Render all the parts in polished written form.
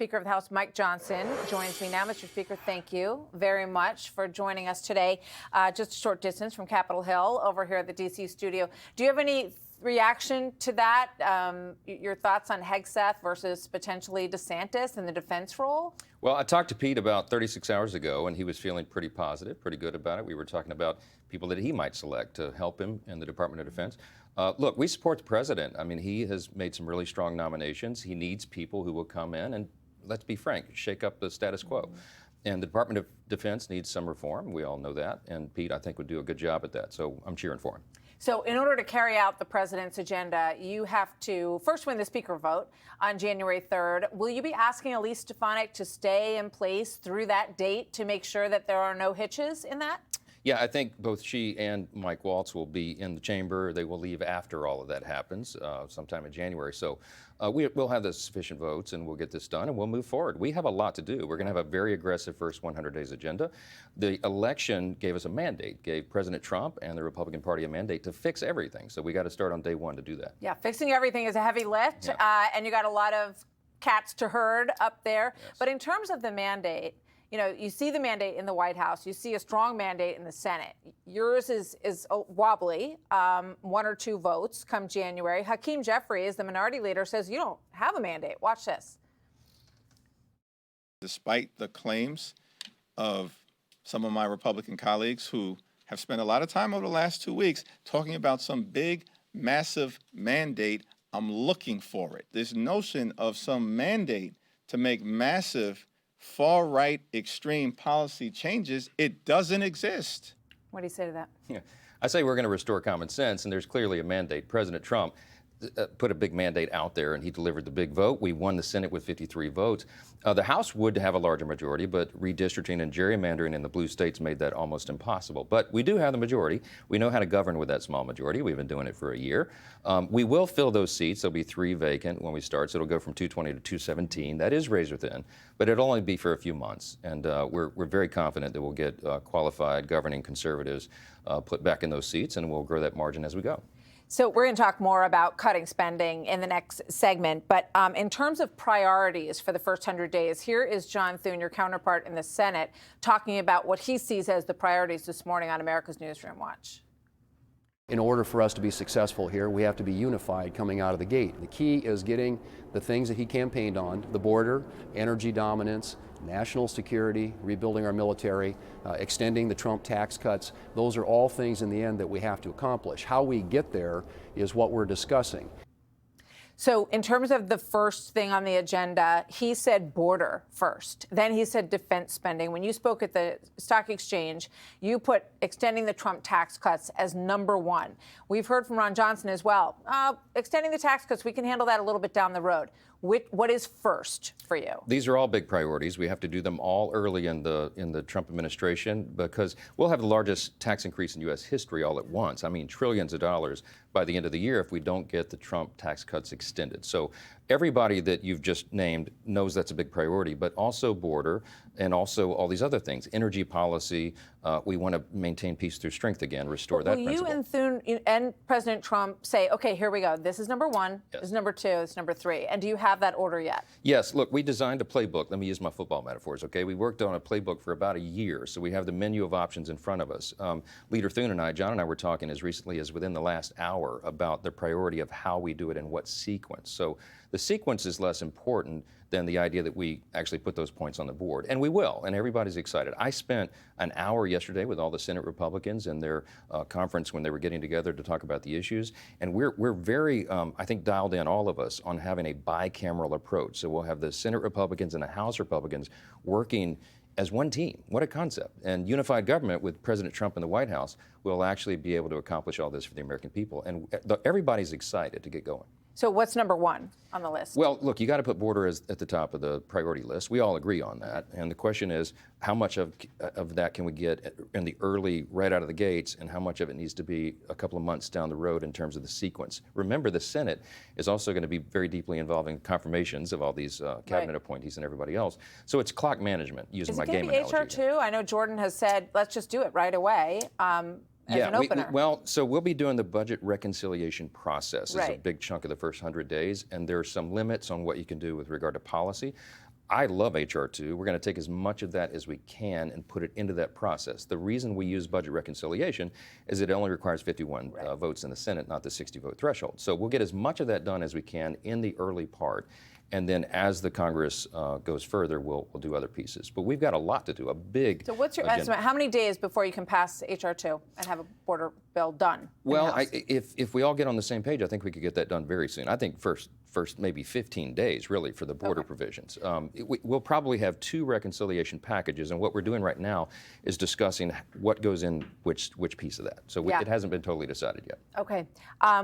Speaker of the House Mike Johnson joins me now. Mr. Speaker, thank you very much for joining us today. Just a short distance from Capitol Hill over here at the D.C. studio. Do you have any reaction to that? Your thoughts on Hegseth versus potentially DeSantis in the defense role? Well, I talked to Pete about 36 hours ago, and he was feeling pretty positive, pretty good about it. We were talking about people that he might select to help him in the Department of Defense. Look, we support the president. I mean, he has made some really strong nominations. He needs people who will come in and, let's be frank, shake up the status quo. And the Department of Defense needs some reform. We all know that. And Pete, I think, would do a good job at that. So I'm cheering for him. So in order to carry out the president's agenda, you have to first win the speaker vote on January 3rd. Will you be asking Elise Stefanik to stay in place through that date to make sure that there are no hitches in that? Yeah, I think both she and Mike Waltz will be in the chamber. They will leave after all of that happens, sometime in January. So we'll have the sufficient votes, and we'll get this done, and we'll move forward. We have a lot to do. We're going to have a very aggressive first 100 days agenda. The election gave us a mandate, gave President Trump and the Republican Party a mandate to fix everything. So we got to start on day one to do that. Yeah, fixing everything is a heavy lift, and you got a lot of cats to herd up there. Yes. But in terms of the mandate, you know, you see the mandate in the White House. You see a strong mandate in the Senate. Yours is wobbly, 1 or 2 votes come January. Hakeem Jeffries, the minority leader, says you don't have a mandate. Watch this. Despite the claims of some of my Republican colleagues who have spent a lot of time over the last 2 weeks talking about some big, massive mandate, I'm looking for it. This notion of some mandate to make massive far-right extreme policy changes, it doesn't exist. What do you say to that? Yeah. I say we're going to restore common sense, and there's clearly a mandate. President Trump put a big mandate out there, and he delivered the big vote. We won the Senate with 53 votes. The House would have a larger majority, but redistricting and gerrymandering in the blue states made that almost impossible. But we do have the majority. We know how to govern with that small majority. We've been doing it for a year. We will fill those seats. There'll be 3 vacant when we start, so it'll go from 220 to 217. That is razor thin, but it'll only be for a few months. And we're very confident that we'll get qualified governing conservatives put back in those seats, and we'll grow that margin as we go. So we're going to talk more about cutting spending in the next segment. But in terms of priorities for the first 100 days, here is John Thune, your counterpart in the Senate, talking about what he sees as the priorities this morning on America's Newsroom Watch. In order for us to be successful here, we have to be unified coming out of the gate. The key is getting the things that he campaigned on, the border, energy dominance, national security, rebuilding our military, extending the Trump tax cuts. Those are all things in the end that we have to accomplish. How we get there is what we're discussing. So in terms of the first thing on the agenda, he said border first. Then he said defense spending. When you spoke at the stock exchange, you put extending the Trump tax cuts as number 1. We've heard from Ron Johnson as well. Extending the tax cuts, we can handle that a little bit down the road. What is first for you? These are all big priorities. We have to do them all early in the Trump administration because we'll have the largest tax increase in U.S. history all at once. I mean, trillions of dollars by the end of the year if we don't get the Trump tax cuts extended. So everybody that you've just named knows that's a big priority, but also border and also all these other things. Energy policy, we want to maintain peace through strength again, restore that principle. Will you and Thune and President Trump say, okay, here we go. This is number 1, Yes. This is number 2, this is number 3. And do you have that order yet? Yes, look, we designed a playbook. Let me use my football metaphors, okay? We worked on a playbook for about a year, so we have the menu of options in front of us. Leader Thune and I, John and I were talking as recently as within the last hour about the priority of how we do it and what sequence. So the sequence is less important than the idea that we actually put those points on the board. And we will, and everybody's excited. I spent an hour yesterday with all the Senate Republicans in their conference when they were getting together to talk about the issues. And we're very, I think, dialed in, all of us, on having a bicameral approach. So we'll have the Senate Republicans and the House Republicans working as one team. What a concept. And unified government with President Trump in the White House will actually be able to accomplish all this for the American people. And everybody's excited to get going. So what's number 1 on the list? Well, look, you got to put border at the top of the priority list. We all agree on that. And the question is, how much of that can we get in the early, right out of the gates, and how much of it needs to be a couple of months down the road in terms of the sequence? Remember, the Senate is also going to be very deeply involved in confirmations of all these cabinet appointees and everybody else. So it's clock management, using my game analogy. Is it going to be HR 2? I know Jordan has said, let's just do it right away. As an opener. So we'll be doing the budget reconciliation process. It's a big chunk of the first 100 days, and there are some limits on what you can do with regard to policy. I love H.R. 2. We're going to take as much of that as we can and put it into that process. The reason we use budget reconciliation is it only requires 51 votes in the Senate, not the 60-vote threshold. So we'll get as much of that done as we can in the early part. And then as the Congress goes further, we'll do other pieces. But we've got a lot to do, a big So what's your agenda. estimate? How many days before you can pass H.R. 2 and have a border bill done? Well, if we all get on the same page, I think we could get that done very soon. I think first maybe 15 days, really, for the border provisions. We'll probably have 2 reconciliation packages, and what we're doing right now is discussing what goes in which piece of that. So it hasn't been totally decided yet. Okay.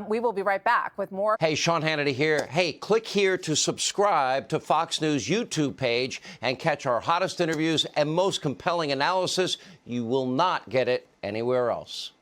We will be right back with more. Hey, Sean Hannity here. Hey, click here to subscribe to Fox News YouTube page and catch our hottest interviews and most compelling analysis. You will not get it anywhere else.